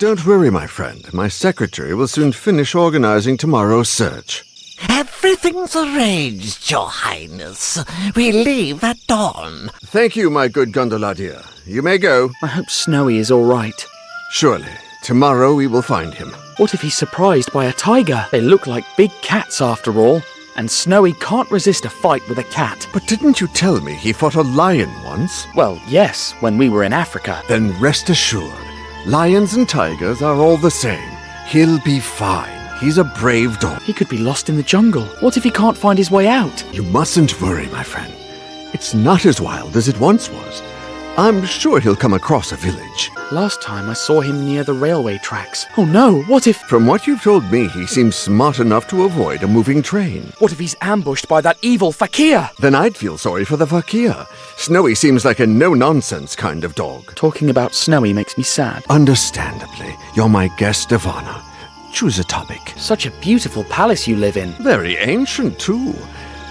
Don't worry, my friend. My secretary will soon finish organizing tomorrow's search. Everything's arranged, Your Highness. We leave at dawn. Thank you, my good gondola dear. You may go. I hope Snowy is all right. Surely. Tomorrow we will find him. What if he's surprised by a tiger? They look like big cats after all. And Snowy can't resist a fight with a cat. But didn't you tell me he fought a lion once? Well, yes, when we were in Africa. Then rest assured, lions and tigers are all the same. He'll be fine. He's a brave dog. He could be lost in the jungle. What if he can't find his way out? You mustn't worry, my friend. It's not as wild as it once was. I'm sure he'll come across a village. Last time I saw him near the railway tracks. Oh no, what if... From what you've told me, he seems smart enough to avoid a moving train. What if he's ambushed by that evil fakir? Then I'd feel sorry for the fakir. Snowy seems like a no-nonsense kind of dog. Talking about Snowy makes me sad. Understandably, you're my guest of honor. Choose a topic. Such a beautiful palace you live in. Very ancient, too.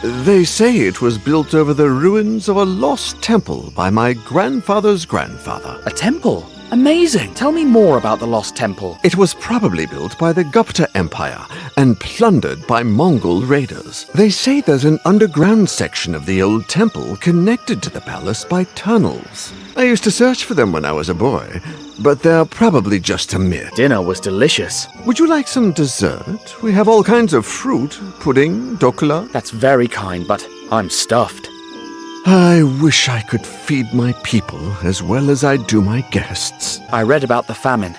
They say it was built over the ruins of a lost temple by my grandfather's grandfather. A temple? Amazing! Tell me more about the lost temple. It was probably built by the Gupta Empire and plundered by Mongol raiders. They say there's an underground section of the old temple connected to the palace by tunnels. I used to search for them when I was a boy, but they're probably just a myth. Dinner was delicious. Would you like some dessert? We have all kinds of fruit, pudding, dokla. That's very kind, but I'm stuffed. I wish I could feed my people as well as I do my guests. I read about the famine.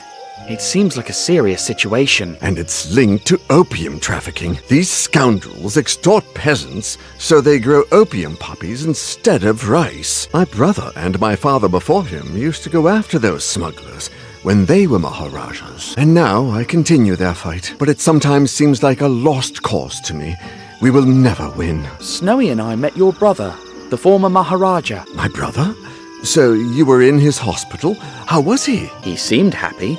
It seems like a serious situation. And it's linked to opium trafficking. These scoundrels extort peasants so they grow opium poppies instead of rice. My brother and my father before him used to go after those smugglers when they were Maharajas. And now I continue their fight, but it sometimes seems like a lost cause to me. We will never win. Snowy and I met your brother, the former Maharaja. My brother? So you were in his hospital? How was he? He seemed happy.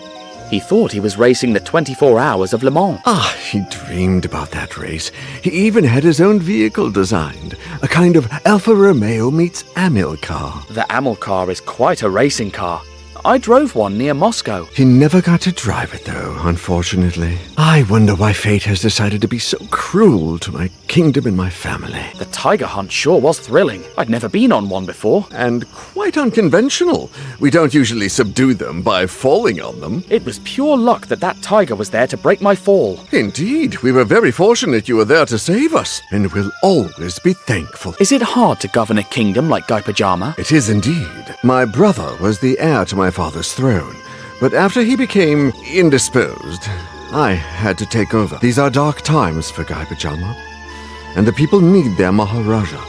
He thought he was racing the 24 Hours of Le Mans. Ah, he dreamed about that race. He even had his own vehicle designed. A kind of Alfa Romeo meets Amilcar. The Amilcar is quite a racing car. I drove one near Moscow. He never got to drive it, though, unfortunately. I wonder why fate has decided to be so cruel to my kingdom and my family. The tiger hunt sure was thrilling. I'd never been on one before. And quite unconventional. We don't usually subdue them by falling on them. It was pure luck that tiger was there to break my fall. Indeed, we were very fortunate you were there to save us, and we'll always be thankful. Is it hard to govern a kingdom like Gai Pajama? It is indeed. My brother was the heir to my father's throne, but after he became indisposed, I had to take over. These are dark times for Gai Pajama, and the people need their Maharaja.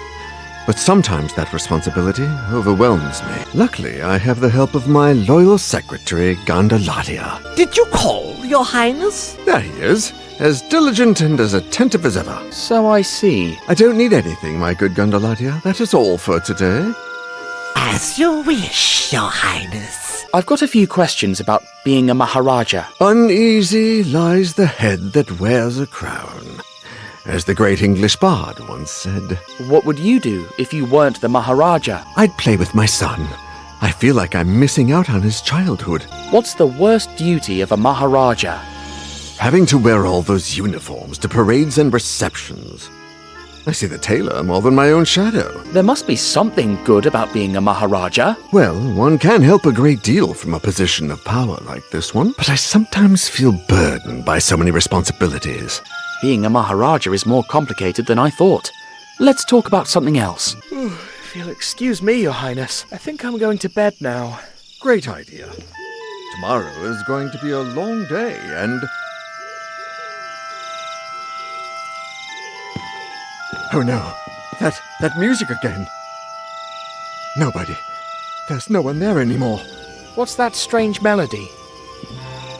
But sometimes that responsibility overwhelms me. Luckily, I have the help of my loyal secretary, Gondoladia. Did you call, Your Highness? There he is, as diligent and as attentive as ever. So I see. I don't need anything, my good Gondoladia. That is all for today. As you wish, Your Highness. I've got a few questions about being a Maharaja. Uneasy lies the head that wears a crown, as the great English bard once said. What would you do if you weren't the Maharaja? I'd play with my son. I feel like I'm missing out on his childhood. What's the worst duty of a Maharaja? Having to wear all those uniforms to parades and receptions. I see the tailor more than my own shadow. There must be something good about being a Maharaja. Well, one can help a great deal from a position of power like this one, but I sometimes feel burdened by so many responsibilities. Being a Maharaja is more complicated than I thought. Let's talk about something else. If you'll excuse me, Your Highness, I think I'm going to bed now. Great idea. Tomorrow is going to be a long day, and... Oh no, that music again. Nobody. There's no one there anymore. What's that strange melody?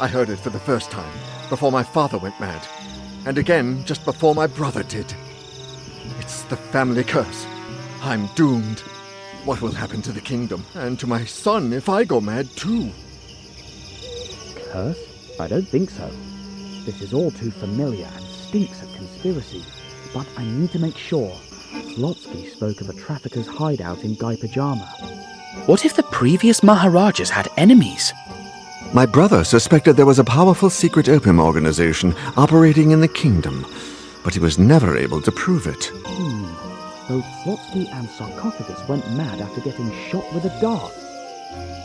I heard it for the first time, before my father went mad. And again, just before my brother did. It's the family curse. I'm doomed. What will happen to the kingdom, and to my son if I go mad too? Curse? I don't think so. This is all too familiar and stinks of conspiracy. But I need to make sure. Slotsky spoke of a trafficker's hideout in Gai Pajama. What if the previous Maharajas had enemies? My brother suspected there was a powerful secret opium organization operating in the kingdom, but he was never able to prove it. Both Slotsky and Sarcophagus went mad after getting shot with a dart.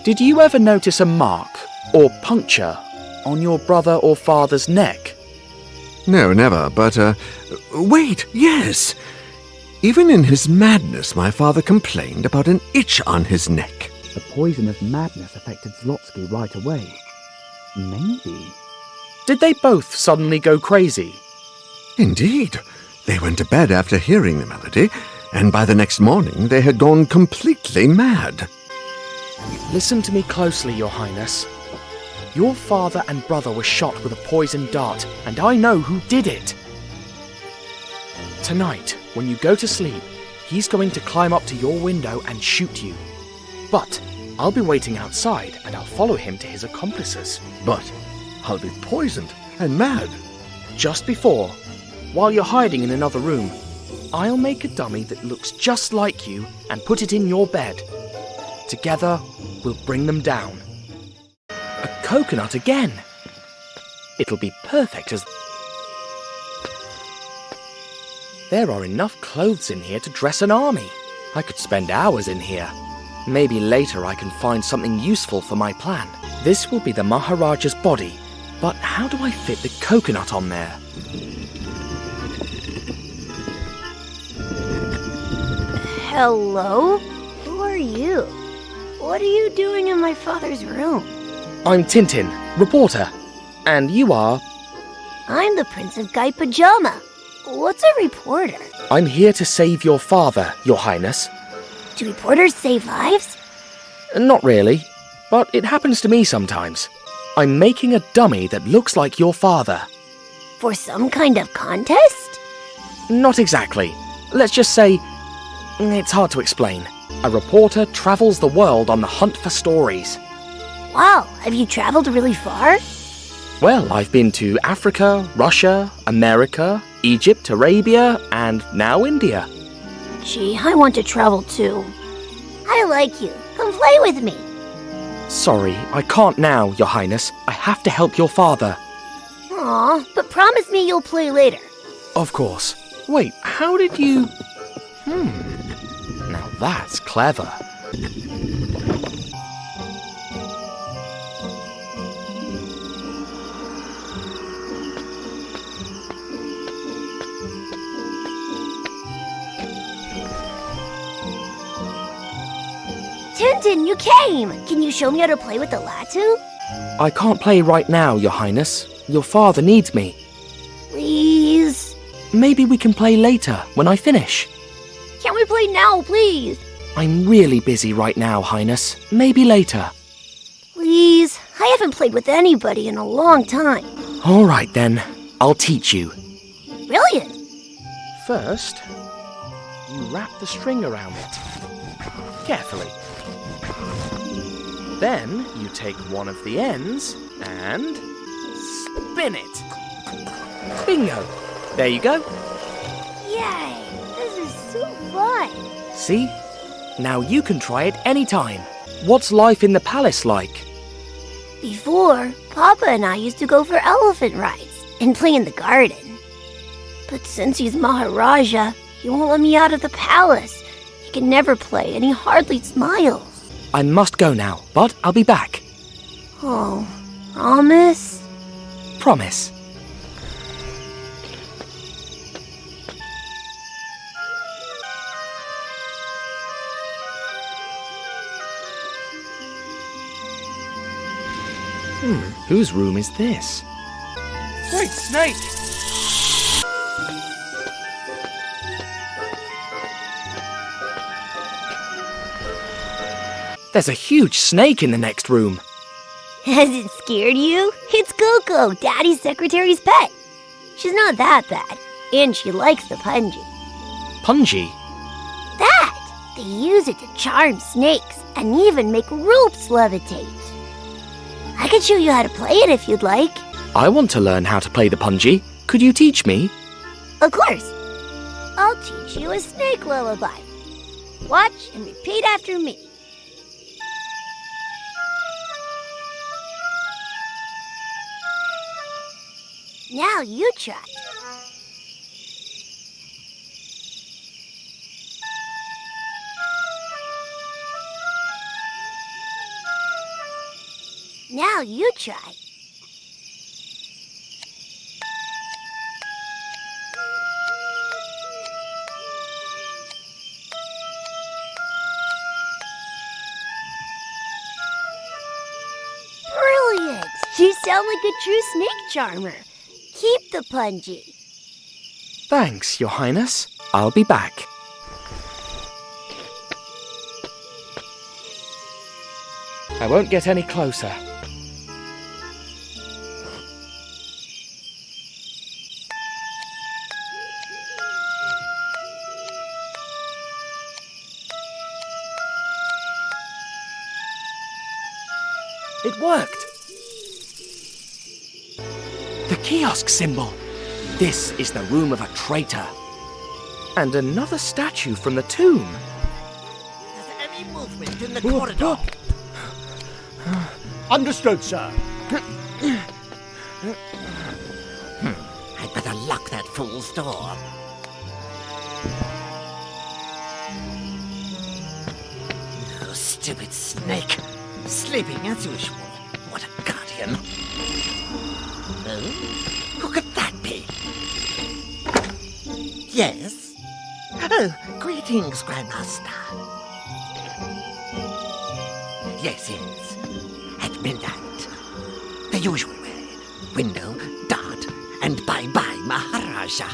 Did you ever notice a mark or puncture on your brother or father's neck? No, never, but, wait, yes! Even in his madness, my father complained about an itch on his neck. The poison of madness affected Slotsky right away. Maybe. Did they both suddenly go crazy? Indeed. They went to bed after hearing the melody, and by the next morning they had gone completely mad. Listen to me closely, Your Highness. Your father and brother were shot with a poisoned dart, and I know who did it. Tonight, when you go to sleep, he's going to climb up to your window and shoot you. But I'll be waiting outside, and I'll follow him to his accomplices. But I'll be poisoned and mad. Just before, while you're hiding in another room, I'll make a dummy that looks just like you and put it in your bed. Together, we'll bring them down. A coconut again! It'll be perfect as... There are enough clothes in here to dress an army. I could spend hours in here. Maybe later I can find something useful for my plan. This will be the Maharaja's body, but how do I fit the coconut on there? Hello? Who are you? What are you doing in my father's room? I'm Tintin, reporter. And you are? I'm the Prince of Gai Pajama. What's a reporter? I'm here to save your father, Your Highness. Do reporters save lives? Not really, but it happens to me sometimes. I'm making a dummy that looks like your father. For some kind of contest? Not exactly. Let's just say... It's hard to explain. A reporter travels the world on the hunt for stories. Wow, have you traveled really far? Well, I've been to Africa, Russia, America, Egypt, Arabia, and now India. Gee, I want to travel too. I like you. Come play with me. Sorry, I can't now, Your Highness. I have to help your father. Aw, but promise me you'll play later. Of course. Wait, how did you... Now that's clever. Tintin, you came! Can you show me how to play with the latu? I can't play right now, Your Highness. Your father needs me. Please? Maybe we can play later, when I finish. Can we play now, please? I'm really busy right now, Highness. Maybe later. Please? I haven't played with anybody in a long time. All right, then. I'll teach you. Brilliant! First, you wrap the string around it. Carefully. Then you take one of the ends and spin it. Bingo! There you go. Yay! This is so fun! See? Now you can try it anytime. What's life in the palace like? Before, Papa and I used to go for elephant rides and play in the garden. But since he's Maharaja, he won't let me out of the palace. He can never play and he hardly smiles. I must go now, but I'll be back. Oh, promise? Promise. Whose room is this? Wait, snake! There's a huge snake in the next room. Has it scared you? It's Coco, Daddy's secretary's pet. She's not that bad, and she likes the punji. Punji? That! They use it to charm snakes and even make ropes levitate. I could show you how to play it if you'd like. I want to learn how to play the punji. Could you teach me? Of course. I'll teach you a snake lullaby. Watch and repeat after me. Now you try. Now you try. Brilliant! You sound like a true snake charmer. Keep the punji. Thanks, Your Highness. I'll be back. I won't get any closer. It worked! The kiosk symbol! This is the room of a traitor. And another statue from the tomb. Is there any movement in the corridor? Understood, sir. I'd better lock that fool's door. You stupid snake. Sleeping as usual. What a guardian. Oh? Who could that be? Yes? Oh, greetings, Grandmaster. Yes. At midnight. The usual way. Window, dart, and bye-bye, Maharaja.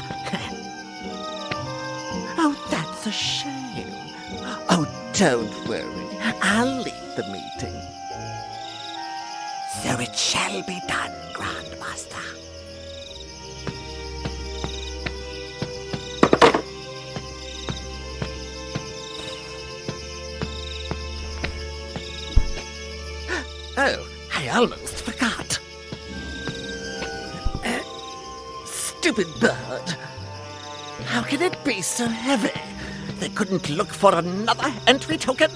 Oh, that's a shame. Oh, don't worry. I'll leave the meeting. So it shall be done, Grandmaster. Oh, I almost forgot. Stupid bird. How can it be so heavy? They couldn't look for another entry token?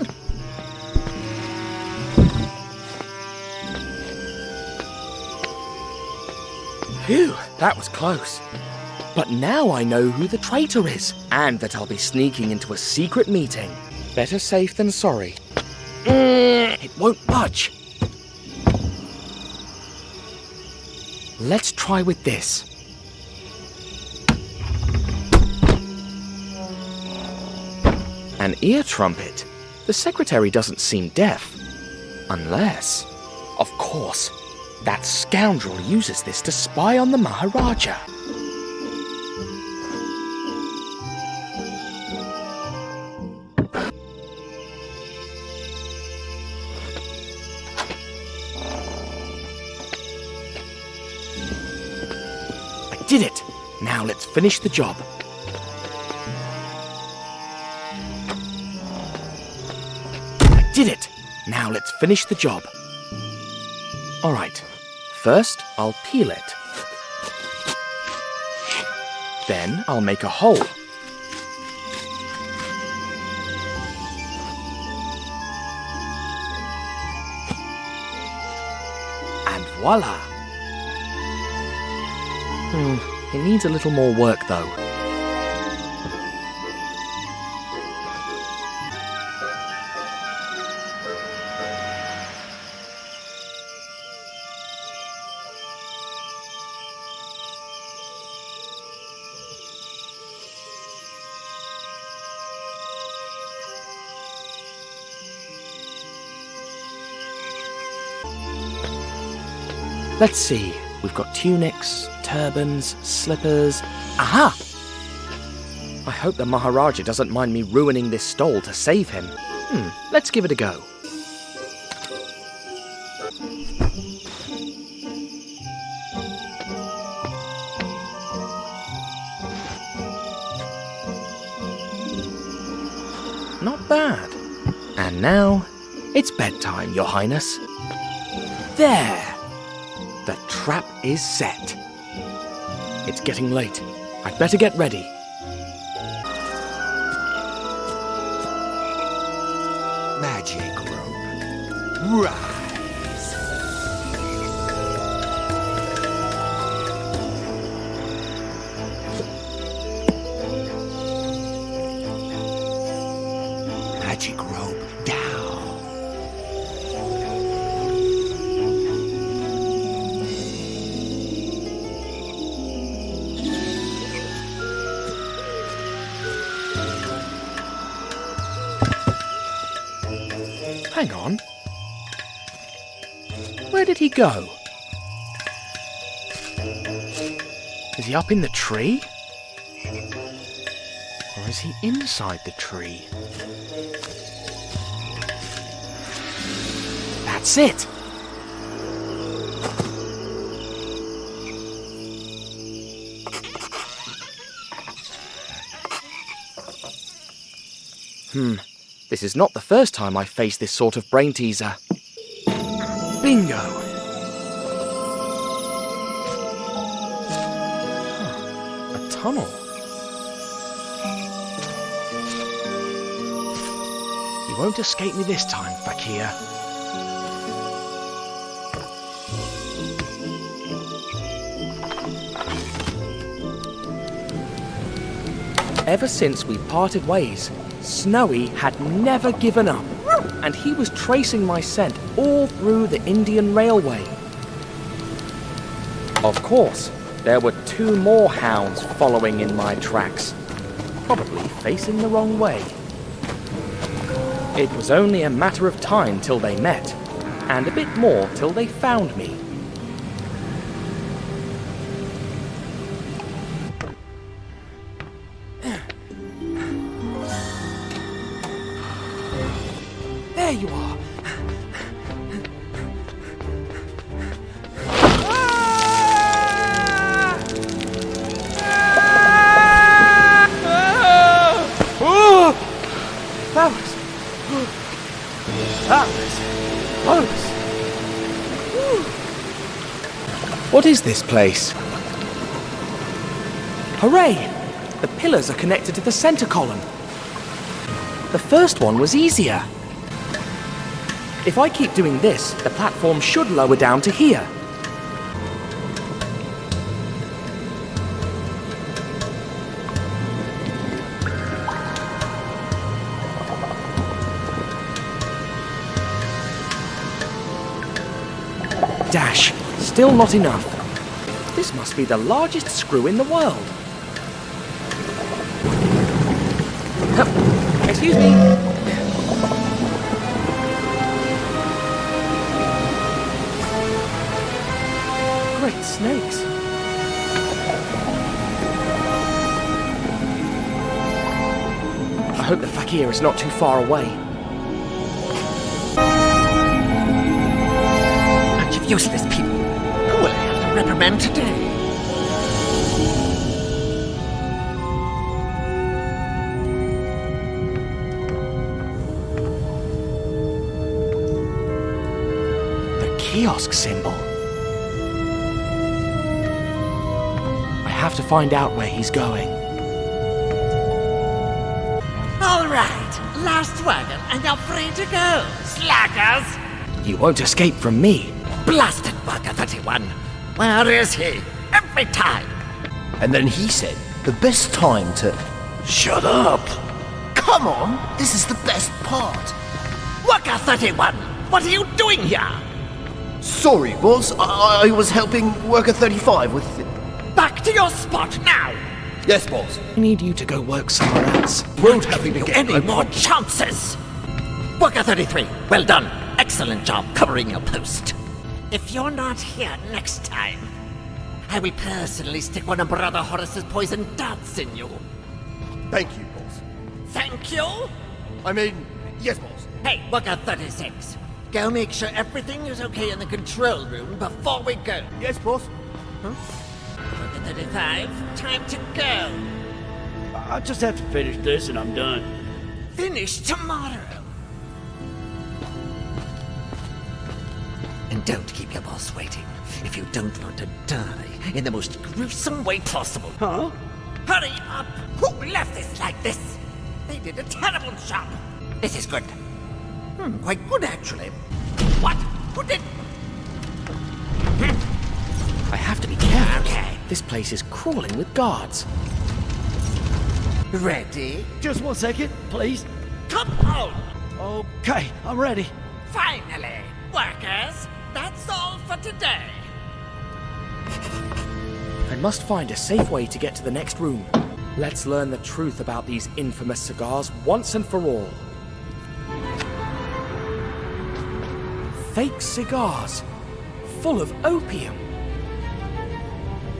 Phew, that was close. But now I know who the traitor is, and that I'll be sneaking into a secret meeting. Better safe than sorry. It won't budge. Let's try with this. An ear trumpet. The secretary doesn't seem deaf. Unless... Of course, that scoundrel uses this to spy on the Maharaja. I did it! Now let's finish the job. I did it! Now let's finish the job. Alright, first I'll peel it. Then I'll make a hole. And voila! It needs a little more work though. Let's see, we've got tunics, turbans, slippers. Aha! I hope the Maharaja doesn't mind me ruining this stole to save him. Let's give it a go. Not bad. And now, it's bedtime, Your Highness. There! The trap is set. It's getting late. I'd better get ready. Magic rope. Rise. Hang on. Where did he go? Is he up in the tree? Or is he inside the tree? That's it! This is not the first time I faced this sort of brain teaser. Bingo! A tunnel. You won't escape me this time, Fakir. Ever since we parted ways, Snowy had never given up, and he was tracing my scent all through the Indian Railway. Of course, there were 2 more hounds following in my tracks, probably facing the wrong way. It was only a matter of time till they met, and a bit more till they found me. There you are. That was close. What is this place? Hooray! The pillars are connected to the center column. The first one was easier. If I keep doing this, the platform should lower down to here. Dash, still not enough. This must be the largest screw in the world. Excuse me. Great snakes. I hope the fakir is not too far away. Bunch of useless people. Who will I have to reprimand today? The kiosk symbol. I have to find out where he's going. All right, last wagon, and you're free to go, slackers. You won't escape from me. Blasted Worker 31. Where is he? Every time. And then he said, the best time to... Shut up! Come on, this is the best part. Worker 31, what are you doing here? Sorry, boss. I was helping Worker 35 with... Back to your spot now. Yes, boss. I need you to go work somewhere else. Won't give you any more chances. Worker 33, well done. Excellent job covering your post. If you're not here next time, I will personally stick one of Brother Horace's poison darts in you. Thank you, boss. Thank you? I mean, yes, boss. Hey, Worker 36. Go make sure everything is okay in the control room before we go. Yes, boss. Worker 35, time to go. I just have to finish this and I'm done. Finish tomorrow. And don't keep your boss waiting if you don't want to die in the most gruesome way possible. Huh? Hurry up! Who left this like this? They did a terrible job. This is good. Quite good, actually. What? Who did? I have to be careful. Okay. This place is crawling with guards. Ready? Just 1 second, please. Come on! Okay, I'm ready. Finally! Workers, that's all for today. I must find a safe way to get to the next room. Let's learn the truth about these infamous cigars once and for all. Fake cigars, full of opium.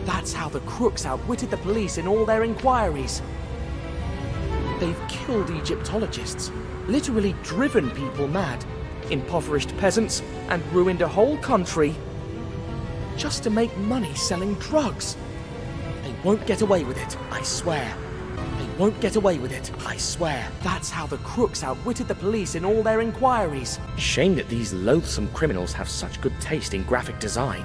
That's how the crooks outwitted the police in all their inquiries. They've killed Egyptologists, literally driven people mad, impoverished peasants, and ruined a whole country just to make money selling drugs. They won't get away with it, I swear. They won't get away with it, I swear. That's how the crooks outwitted the police in all their inquiries. Shame that these loathsome criminals have such good taste in graphic design.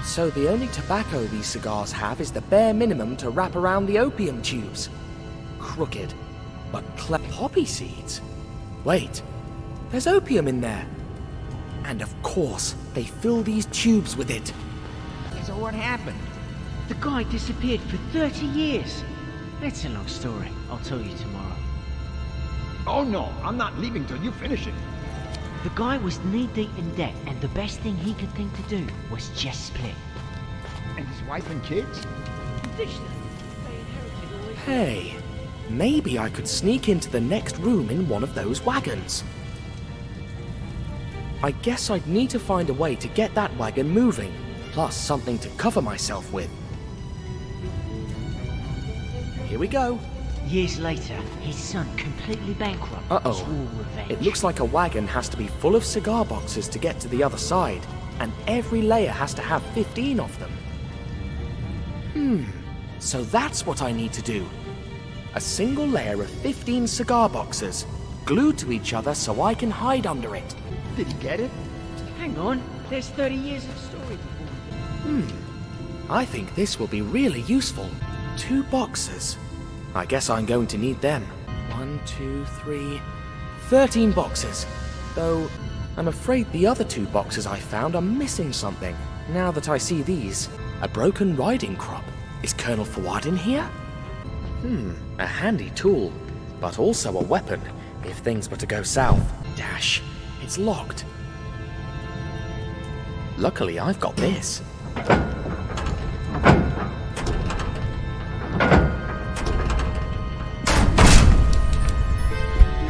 So the only tobacco these cigars have is the bare minimum to wrap around the opium tubes. Crooked, but poppy seeds. Wait, there's opium in there. And of course, they fill these tubes with it. So what happened? The guy disappeared for 30 years. It's a long story. I'll tell you tomorrow. Oh no, I'm not leaving till you finish it. The guy was knee-deep in debt, and the best thing he could think to do was just split. And his wife and kids? Hey, maybe I could sneak into the next room in one of those wagons. I guess I'd need to find a way to get that wagon moving, plus something to cover myself with. Here we go. Years later, his son, completely bankrupt, Uh-oh. swore revenge. It looks like a wagon has to be full of cigar boxes to get to the other side, and every layer has to have 15 of them. So that's what I need to do. A single layer of 15 cigar boxes, glued to each other so I can hide under it. Did he get it? Hang on, there's 30 years of story before. I think this will be really useful. 2 boxes. I guess I'm going to need them. 1, 2, 3... 13 boxes. Though, I'm afraid the other 2 boxes I found are missing something. Now that I see these. A broken riding crop. Is Colonel Fawad in here? A handy tool. But also a weapon, if things were to go south. Dash. It's locked. Luckily, I've got this.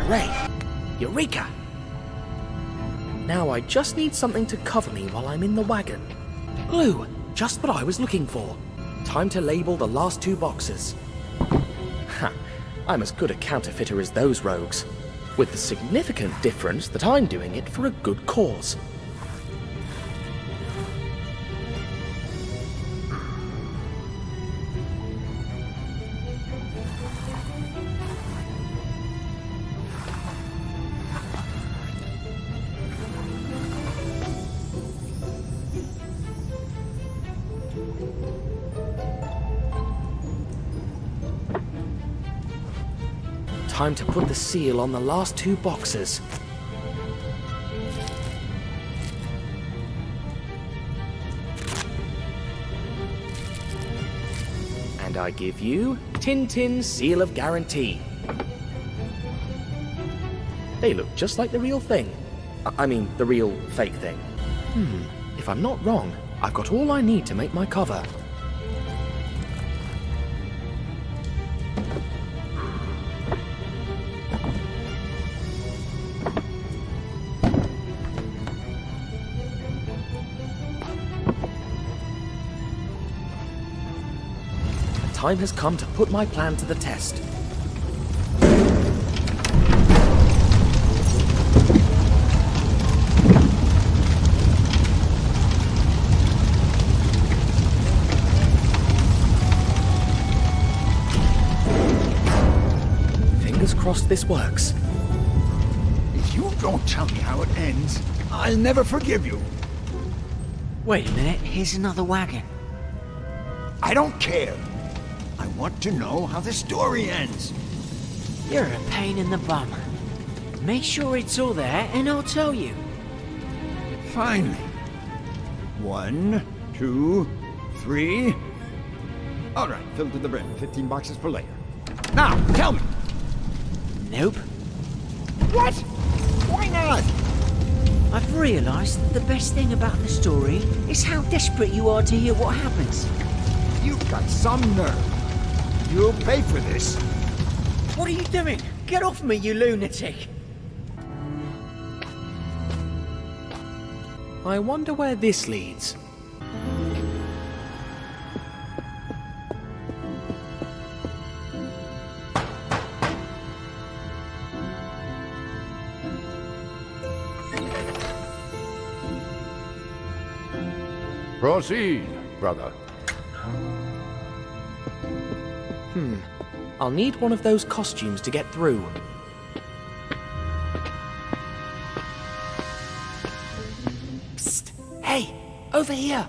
Hooray! Eureka! Now I just need something to cover me while I'm in the wagon. Glue! Just what I was looking for. Time to label the last 2 boxes. Ha! I'm as good a counterfeiter as those rogues. With the significant difference that I'm doing it for a good cause. Time to put the seal on the last 2 boxes. And I give you Tintin's Seal of Guarantee. They look just like the real thing. I mean, the real fake thing. If I'm not wrong, I've got all I need to make my cover. Time has come to put my plan to the test. Fingers crossed this works. If you don't tell me how it ends, I'll never forgive you. Wait a minute, here's another wagon. I don't care. I want to know how the story ends. You're a pain in the bum. Make sure it's all there and I'll tell you. Finally. 1, 2, 3. All right, filled to the brim. 15 boxes for later. Now, tell me. Nope. What? Why not? I've realised that the best thing about the story is how desperate you are to hear what happens. You've got some nerve. You'll pay for this. What are you doing? Get off me, you lunatic! I wonder where this leads. Proceed, brother. I'll need one of those costumes to get through. Psst! Hey! Over here!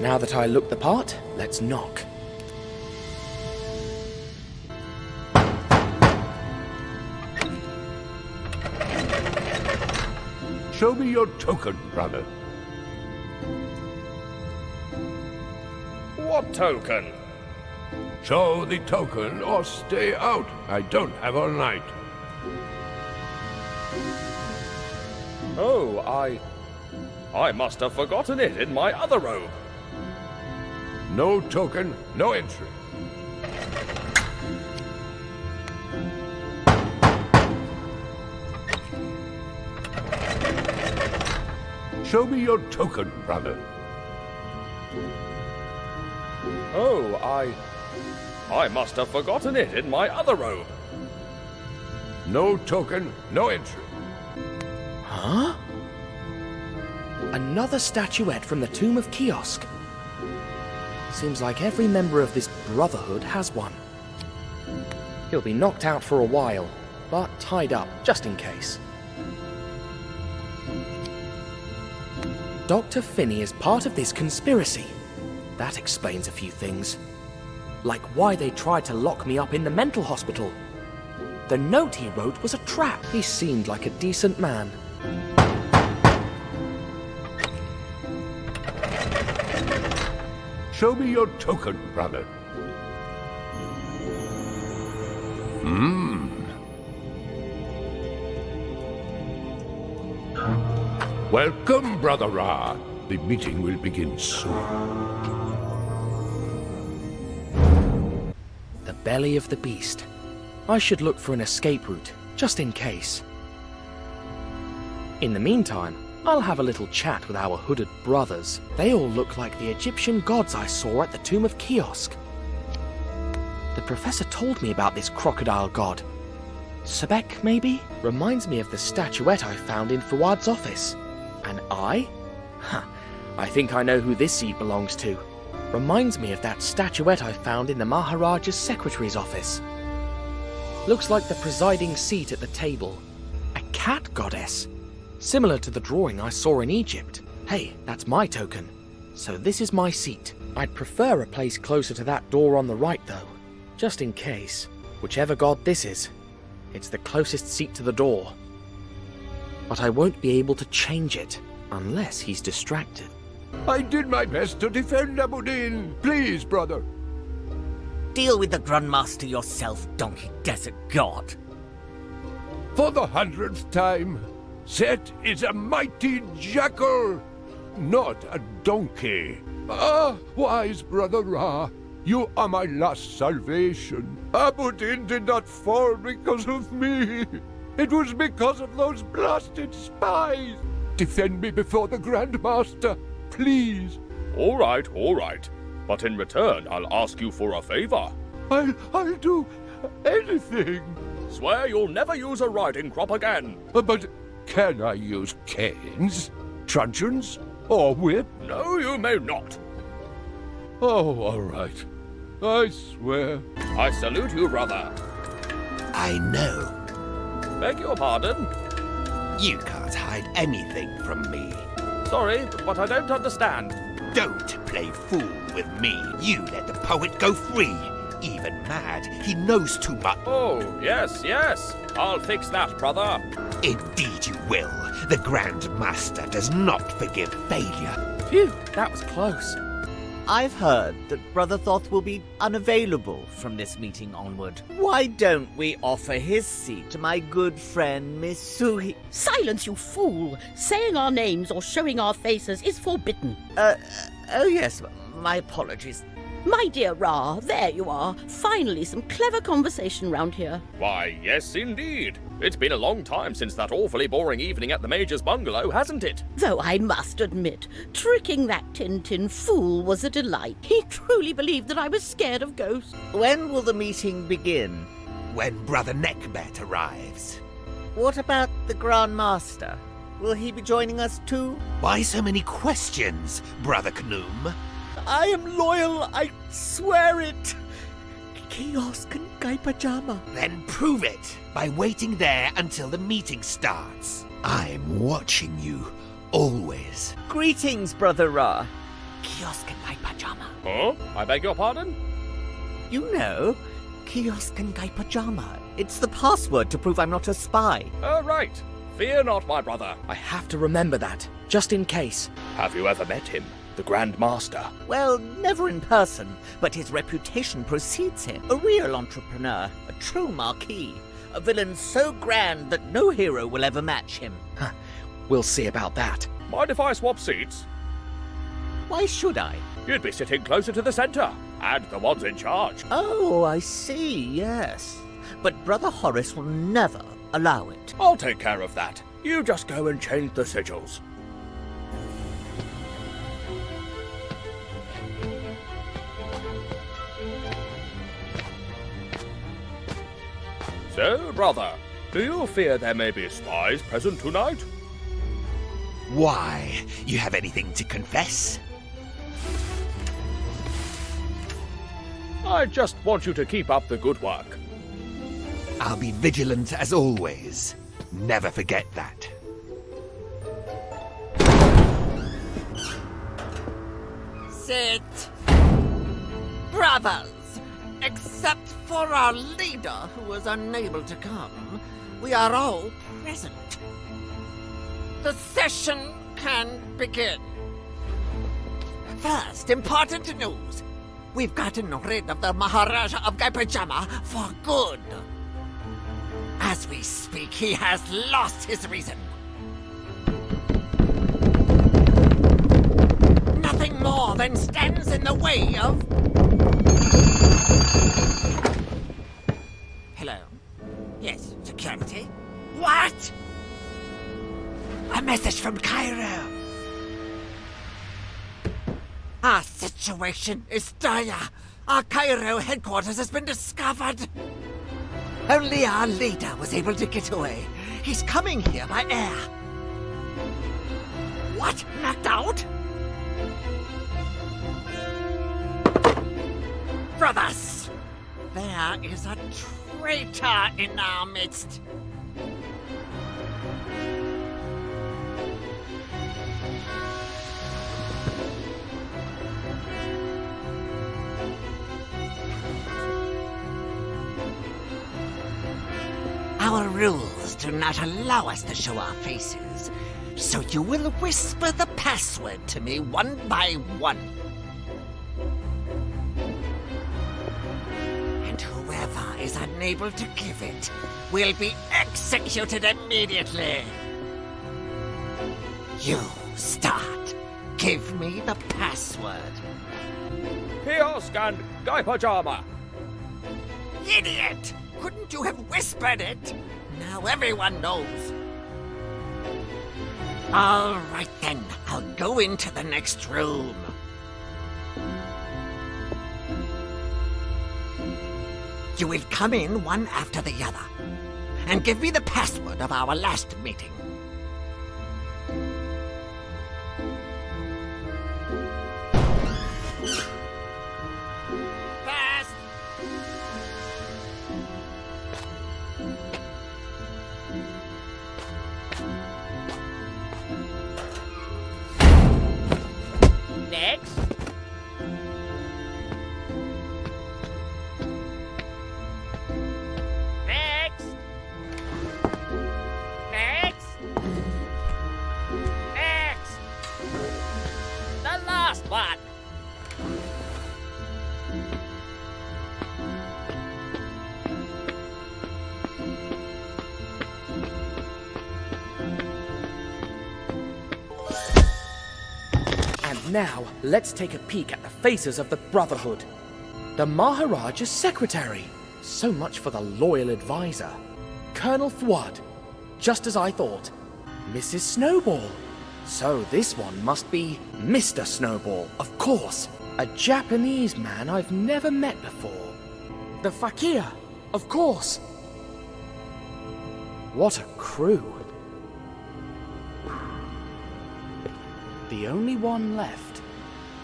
Now that I look the part, let's knock. Show me your token, brother. What token? Show the token or stay out. I don't have all night. Oh, I must have forgotten it in my other robe. No token, no entry. Show me your token, brother. Oh, I must have forgotten it in my other robe. No token, no entry. Huh? Another statuette from the Tomb of Kiosk. Seems like every member of this brotherhood has one. He'll be knocked out for a while, but tied up, just in case. Dr. Finney is part of this conspiracy. That explains a few things. Like why they tried to lock me up in the mental hospital. The note he wrote was a trap. He seemed like a decent man. Show me your token, brother. Welcome, Brother Ra. The meeting will begin soon. The belly of the beast. I should look for an escape route, just in case. In the meantime, I'll have a little chat with our hooded brothers. They all look like the Egyptian gods I saw at the Tomb of Kiosk. The professor told me about this crocodile god. Sebek, maybe? Reminds me of the statuette I found in Fuad's office. An eye? Huh. I think I know who this seat belongs to. Reminds me of that statuette I found in the Maharaja's secretary's office. Looks like the presiding seat at the table. A cat goddess. Similar to the drawing I saw in Egypt. Hey, that's my token. So this is my seat. I'd prefer a place closer to that door on the right though. Just in case. Whichever god this is. It's the closest seat to the door. But I won't be able to change it. Unless he's distracted. I did my best to defend Abuddin. Please, brother. Deal with the Grandmaster yourself, donkey desert god. For the 100th time, Set is a mighty jackal, not a donkey. Ah, wise Brother Ra, you are my last salvation. Abuddin did not fall because of me. It was because of those blasted spies. Defend me before the Grandmaster, please. All right. But in return, I'll ask you for a favor. I'll do anything. Swear you'll never use a riding crop again. But can I use canes, truncheons, or whip? No, you may not. Oh, all right. I swear. I salute you, brother. I know. Beg your pardon? You can't hide anything from me. Sorry, but I don't understand. Don't play fool with me. You let the poet go free. Even mad, he knows too much. Oh, yes. I'll fix that, brother. Indeed you will. The Grand Master does not forgive failure. Phew, that was close. I've heard that Brother Thoth will be unavailable from this meeting onward. Why don't we offer his seat to my good friend Miss Suhi? Silence, you fool! Saying our names or showing our faces is forbidden. Oh yes, my apologies. My dear Ra, there you are. Finally, some clever conversation round here. Why, yes, indeed. It's been a long time since that awfully boring evening at the Major's bungalow, hasn't it? Though I must admit, tricking that Tintin fool was a delight. He truly believed that I was scared of ghosts. When will the meeting begin? When Brother Neckbet arrives. What about the Grand Master? Will he be joining us too? Why so many questions, Brother Knoom? I am loyal, I swear it. Kiosk and Gai Pajama. Then prove it by waiting there until the meeting starts. I'm watching you, always. Greetings, Brother Ra. Kiosk and Gai Pajama. Huh? I beg your pardon? You know, Kiosk and Gai Pajama. It's the password to prove I'm not a spy. Oh, right. Fear not, my brother. I have to remember that, just in case. Have you ever met him? The Grand Master? Well, never in person, but his reputation precedes him. A real entrepreneur, a true marquis, a villain so grand that no hero will ever match him. We'll see about that. Mind if I swap seats? Why should I? You'd be sitting closer to the center, and the ones in charge. Oh, I see, yes. But Brother Horace will never allow it. I'll take care of that. You just go and change the sigils. So, brother, do you fear there may be spies present tonight? Why? You have anything to confess? I just want you to keep up the good work. I'll be vigilant as always. Never forget that. Sit. Brothers, except for our leader who was unable to come, we are all present. The session can begin. First, important news. We've gotten rid of the Maharaja of Gai Pajama for good. As we speak, he has lost his reason. Nothing more than stands in the way of... Hello? Yes, security? What? A message from Cairo. Our situation is dire. Our Cairo headquarters has been discovered. Only our leader was able to get away. He's coming here by air. What? Knocked out? Brothers, there is a traitor in our midst. Our rules do not allow us to show our faces, so you will whisper the password to me one by one. And whoever is unable to give it will be executed immediately. You start. Give me the password. Kiosk and Gai Pajama. Idiot! Couldn't you have whispered it? Now everyone knows. All right then, I'll go into the next room. You will come in one after the other, and give me the password of our last meeting. Fast! Next. Next! Next! Next! The last one. Now, let's take a peek at the faces of the Brotherhood. The Maharaja's secretary. So much for the loyal advisor. Colonel Fuad. Just as I thought. Mrs. Snowball. So this one must be Mr. Snowball, of course. A Japanese man I've never met before. The Fakir, of course. What a crew. The only one left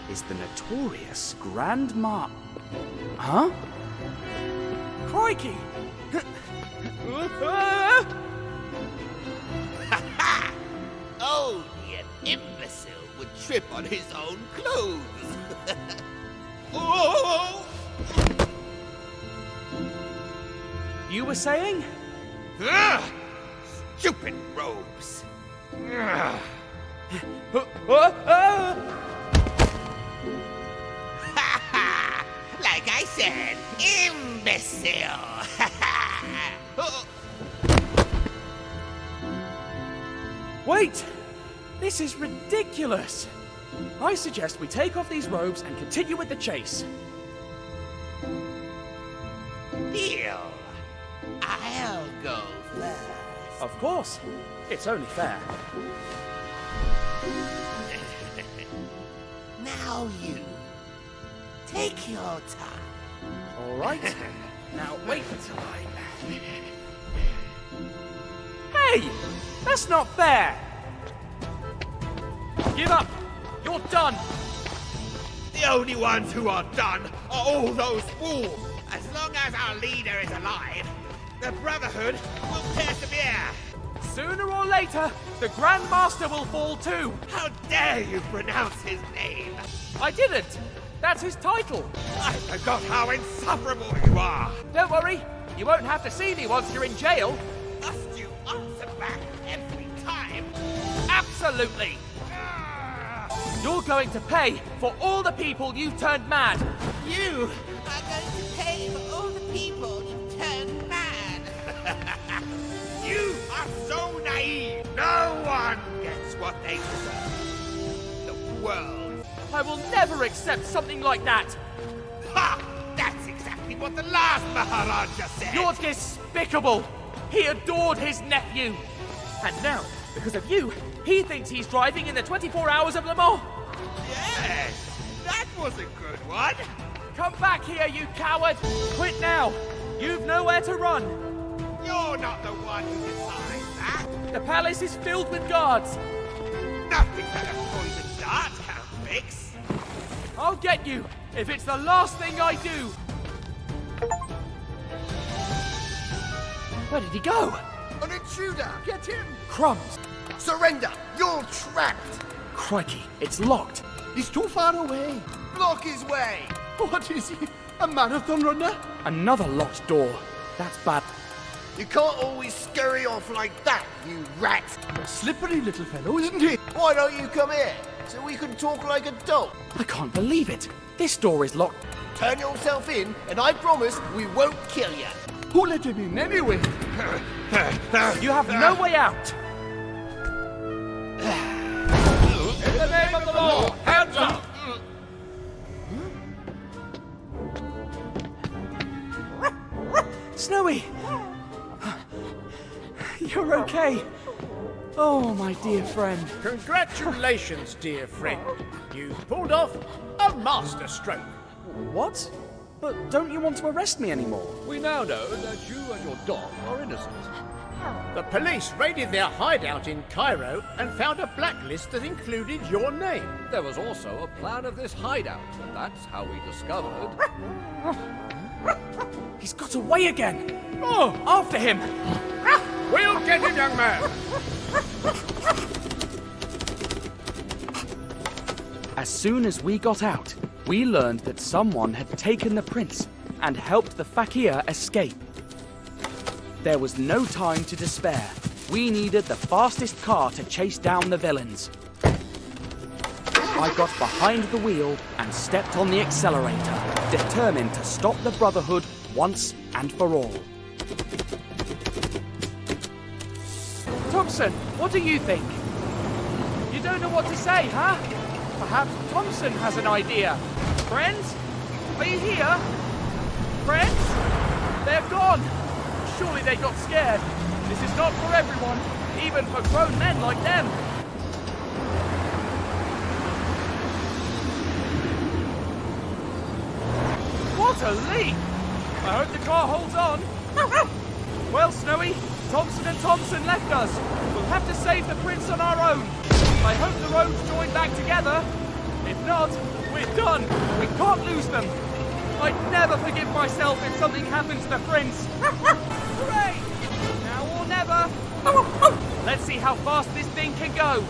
is the notorious Grand Huh? Crikey! Oh, the imbecile would trip on his own clothes. Oh! You were saying? Stupid robes. Like I said, imbecile. Wait! This is ridiculous! I suggest we take off these robes and continue with the chase. Deal. I'll go first. Of course. It's only fair. Now you. Take your time. All right. Now wait until Hey! That's not fair! Give up! You're done! The only ones who are done are all those fools. As long as our leader is alive, the Brotherhood will persevere. Sooner or later, the Grand Master will fall too! How dare you pronounce his name? I didn't! That's his title! I forgot how insufferable you are! Don't worry, you won't have to see me once you're in jail. Must you answer back every time? Absolutely! You're going to pay for all the people you've turned mad! You are going to pay for all the people you've turned mad! You are so naive! No one gets what they deserve! The world! I will never accept something like that! Ha! That's exactly what the last Maharaja said! You're despicable! He adored his nephew! And now, because of you, he thinks he's driving in the 24 hours of Le Mans! Yes! That was a good one! Come back here, you coward! Quit now! You've nowhere to run! You're not the one who decides that! The palace is filled with guards! Nothing that a poison dart can't fix! I'll get you, if it's the last thing I do! Where did he go? An intruder! Get him! Crumbs! Surrender! You're trapped! Crikey, it's locked! He's too far away! Block his way! What is he? A marathon runner? Another locked door. That's bad. You can't always scurry off like that, you rat! A slippery little fellow, isn't he? Why don't you come here, so we can talk like adults? I can't believe it. This door is locked. Turn yourself in, and I promise we won't kill you. Who let him in anyway? You have no way out. In the name of the law, hands up! Snowy! You're okay. Oh, my dear friend. Congratulations, dear friend. You've pulled off a masterstroke. What? But don't you want to arrest me anymore? We now know that you and your dog are innocent. The police raided their hideout in Cairo and found a blacklist that included your name. There was also a plan of this hideout, and that's how we discovered... He's got away again! Oh, after him! We'll get him, young man! As soon as we got out, we learned that someone had taken the prince and helped the fakir escape. There was no time to despair. We needed the fastest car to chase down the villains. I got behind the wheel and stepped on the accelerator, determined to stop the Brotherhood once and for all. Thompson, what do you think? You don't know what to say, huh? Perhaps Thompson has an idea. Friends? Are you here? Friends? They're gone. Surely they got scared. This is not for everyone, even for grown men like them. What a leap! I hope the car holds on. Well, Snowy, Thompson and Thompson left us. We'll have to save the prince on our own. I hope the roads join back together. If not, we're done. We can't lose them. I'd never forgive myself if something happened to the prince. Hooray! Now or never. Let's see how fast this thing can go.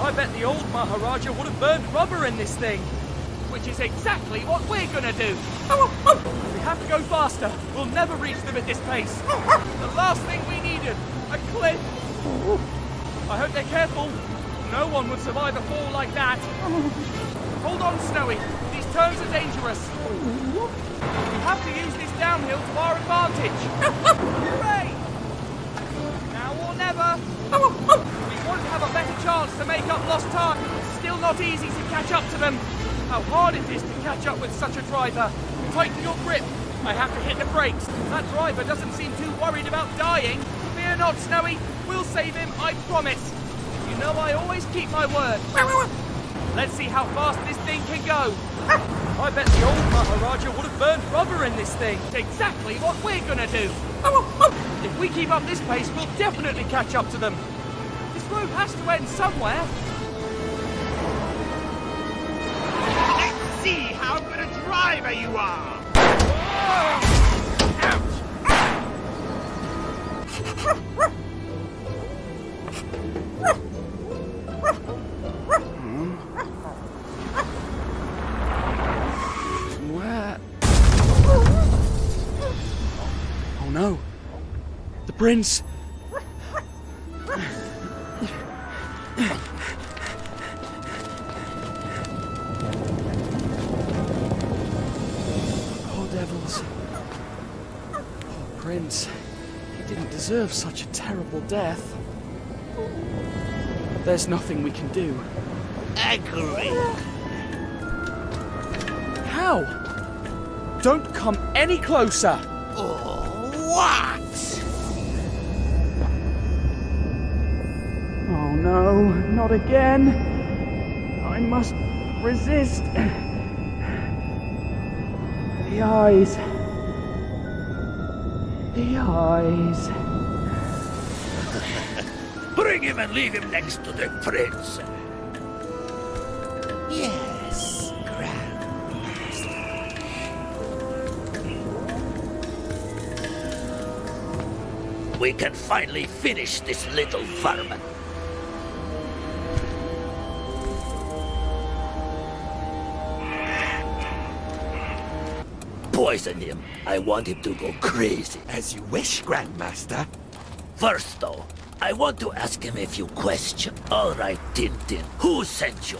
I bet the old Maharaja would have burned rubber in this thing. Which is exactly what we're gonna do. We have to go faster. We'll never reach them at this pace. The last thing we needed, a cliff. I hope they're careful. No one would survive a fall like that. Hold on, Snowy. These turns are dangerous. We have to use this downhill to our advantage. Hooray! Now or never. We won't have a better chance to make up lost time. Still not easy to catch up to them. How hard it is to catch up with such a driver. Tighten your grip. I have to hit the brakes. That driver doesn't seem too worried about dying. Fear not, Snowy. We'll save him, I promise. You know I always keep my word. Let's see how fast this thing can go. I bet the old Maharaja would have burned rubber in this thing. It's exactly what we're gonna do. If we keep up this pace, we'll definitely catch up to them. This road has to end somewhere. Let's see how good a driver you are! Where? Oh no! The prince! Devils. Poor Prince. He didn't deserve such a terrible death. There's nothing we can do. Agree. How? Don't come any closer! What? Oh no, not again. I must resist. The eyes. The eyes. Bring him and leave him next to the prince. Yes, Grandmaster. We can finally finish this little vermin. Poison him. I want him to go crazy. As you wish, Grandmaster. First, though, I want to ask him a few questions. All right, Tintin, who sent you?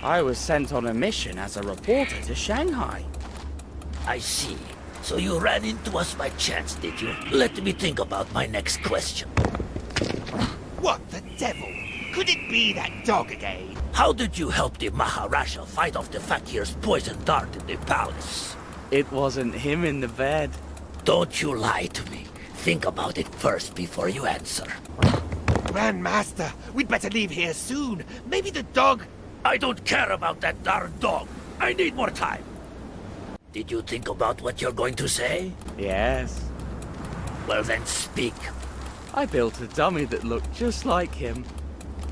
I was sent on a mission as a reporter to Shanghai. I see. So you ran into us by chance, did you? Let me think about my next question. What the devil? Could it be that dog again? How did you help the Maharaja fight off the fakir's poison dart in the palace? It wasn't him in the bed. Don't you lie to me. Think about it first before you answer. Grandmaster, we'd better leave here soon. Maybe the dog... I don't care about that darn dog. I need more time. Did you think about what you're going to say? Yes. Well then, speak. I built a dummy that looked just like him.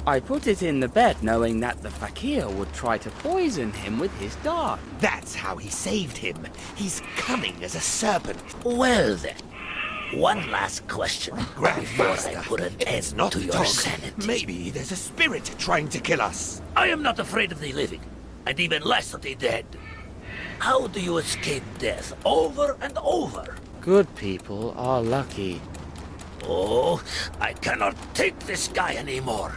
I put it in the bed knowing that the fakir would try to poison him with his dart. That's how he saved him. He's cunning as a serpent. Well then, one last question before Grandmaster, I put an it's end not to a your dog. sanity. Maybe there's a spirit trying to kill us. I am not afraid of the living, and even less of the dead. How do you escape death over and over? Good people are lucky. Oh, I cannot take this guy anymore.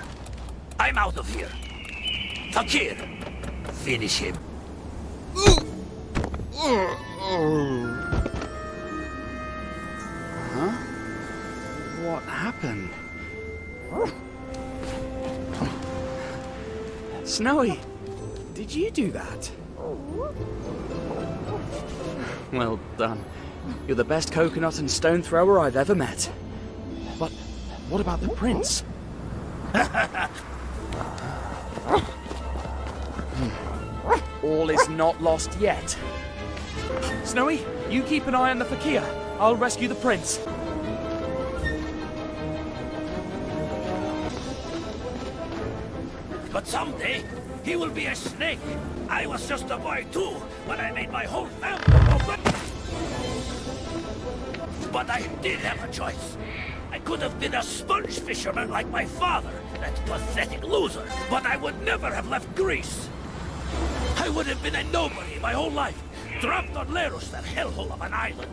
I'm out of here. Fakir, finish him. Huh? What happened? Snowy, Did you do that? Well done. You're the best coconut and stone thrower I've ever met. But what about the prince? All is not lost yet. Snowy, you keep an eye on the fakir. I'll rescue the prince. But someday, he will be a snake. I was just a boy too, when I made my whole family. But I did have a choice. I could have been a sponge fisherman like my father, that pathetic loser. But I would never have left Greece. I would have been a nobody my whole life, dropped on Leros, that hellhole of an island.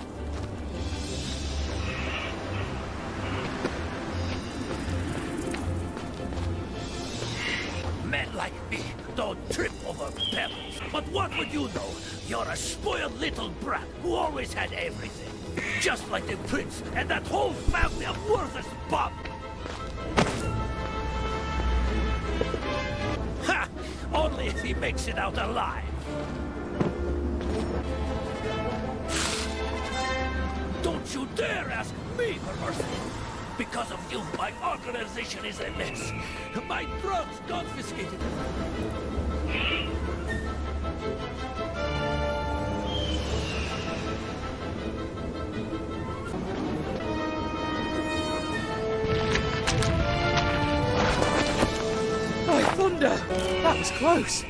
Men like me don't trip over pebbles. But what would you know? You're a spoiled little brat who always had everything. Just like the prince and that whole family of worthless bum. Ha! Only if he makes it out alive. Don't you dare ask me for mercy. Because of you, my organization is a mess. My drugs confiscated. By thunder! That was close.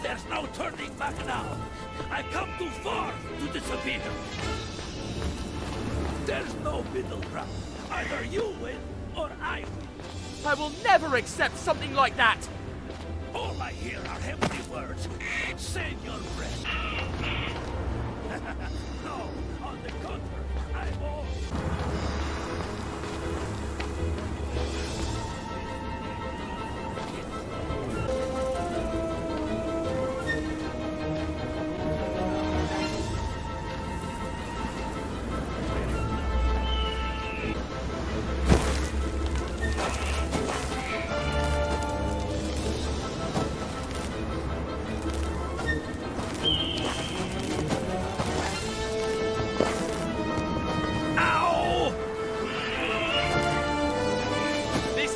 There's no turning back now. I've come too far to disappear. There's no middle ground. Either you win or I win. I will never accept something like that. All I hear are empty words. Save your breath. No, on the contrary, I'm all...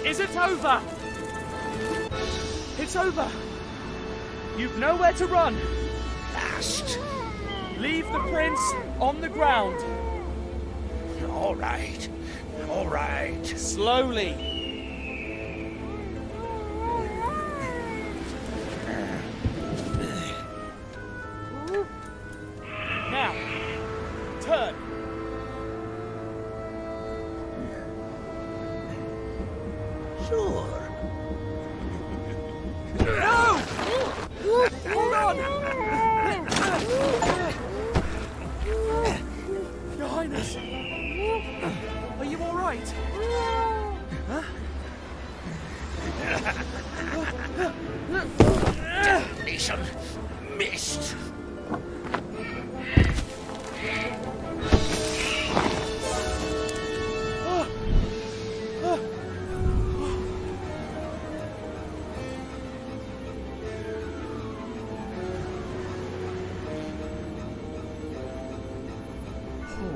It's over! It's over! You've nowhere to run! Last! Leave the prince on the ground! All right. All right. Slowly! Now, turn! Sure. No! Hold on! Your Highness! Are you all right? Huh? Damnation! Missed!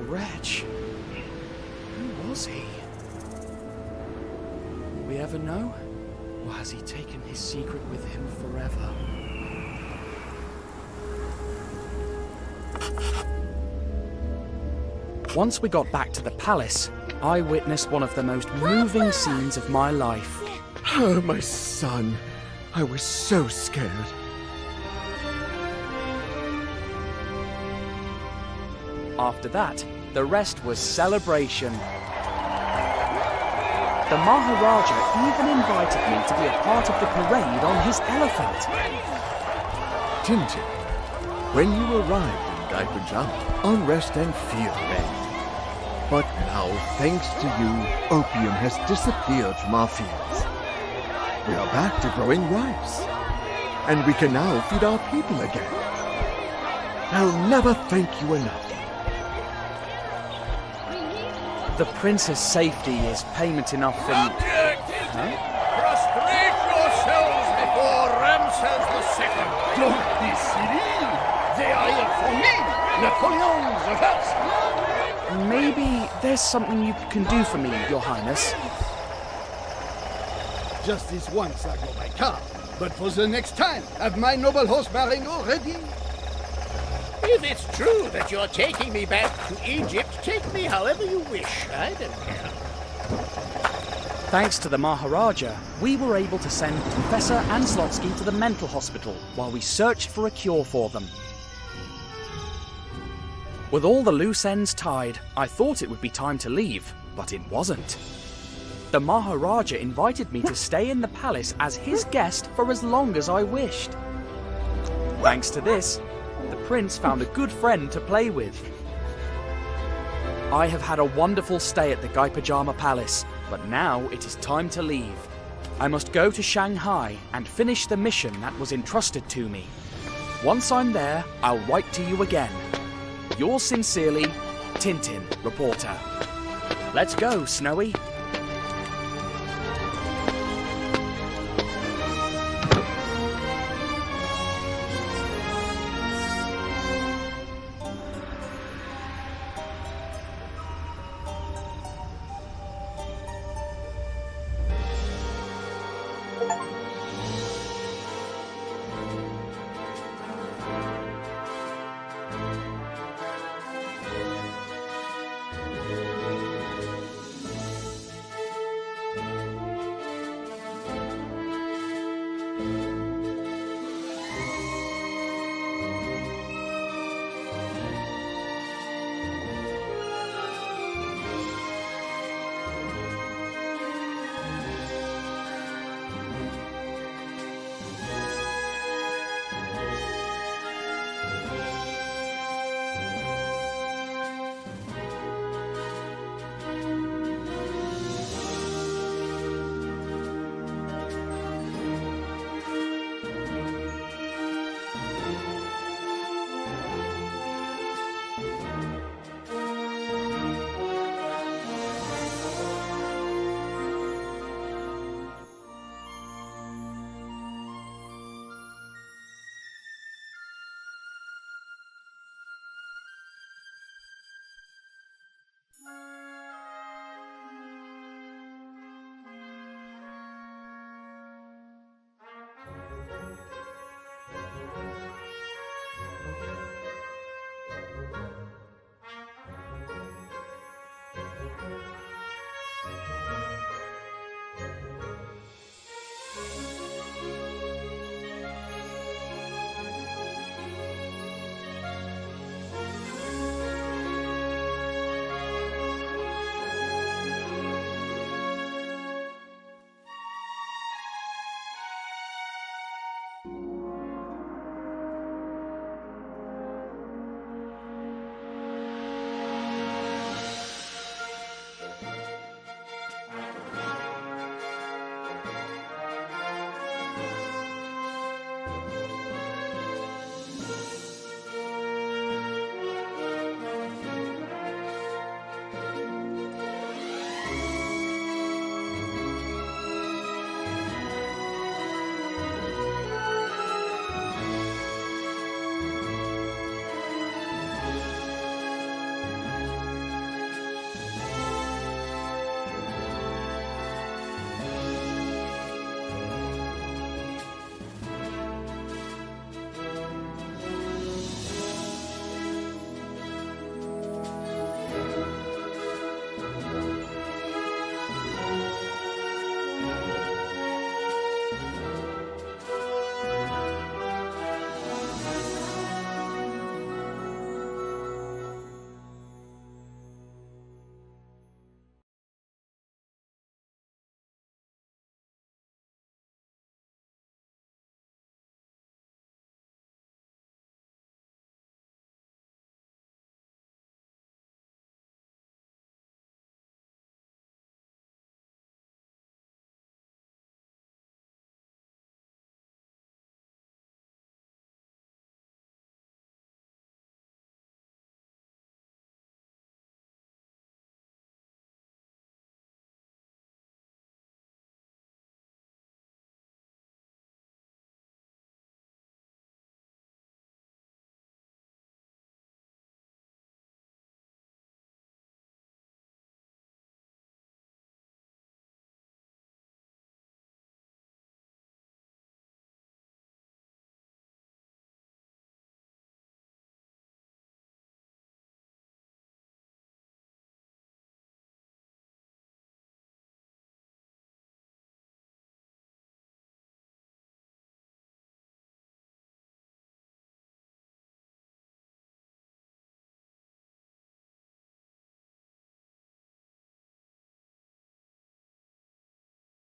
wretch. Who was he? Will we ever know? Or has he taken his secret with him forever? Once we got back to the palace, I witnessed one of the most moving scenes of my life. Oh, my son. I was so scared. After that, the rest was celebration. The Maharaja even invited me to be a part of the parade on his elephant. Tintin, when you arrived in Gai Pajama, unrest and fear reigned. But now, thanks to you, opium has disappeared from our fields. We are back to growing rice, and we can now feed our people again. I'll never thank you enough. The prince's safety is payment enough for... Prostrate yourselves before Ramses II. Don't be silly. They are here for me, Napoleon the First. Maybe there's something you can do for me, Your Highness. Just this once I go by car, but for the next time, have my noble horse Marengo ready? If it's true that you're taking me back to Egypt, take me however you wish. I don't care. Thanks to the Maharaja, we were able to send Professor and Slotsky to the mental hospital while we searched for a cure for them. With all the loose ends tied, I thought it would be time to leave, but it wasn't. The Maharaja invited me to stay in the palace as his guest for as long as I wished. Thanks to this, the prince found a good friend to play with. I have had a wonderful stay at the Gai Pajama Palace, but now it is time to leave. I must go to Shanghai and finish the mission that was entrusted to me. Once I'm there, I'll write to you again. Yours sincerely, Tintin, reporter. Let's go, Snowy.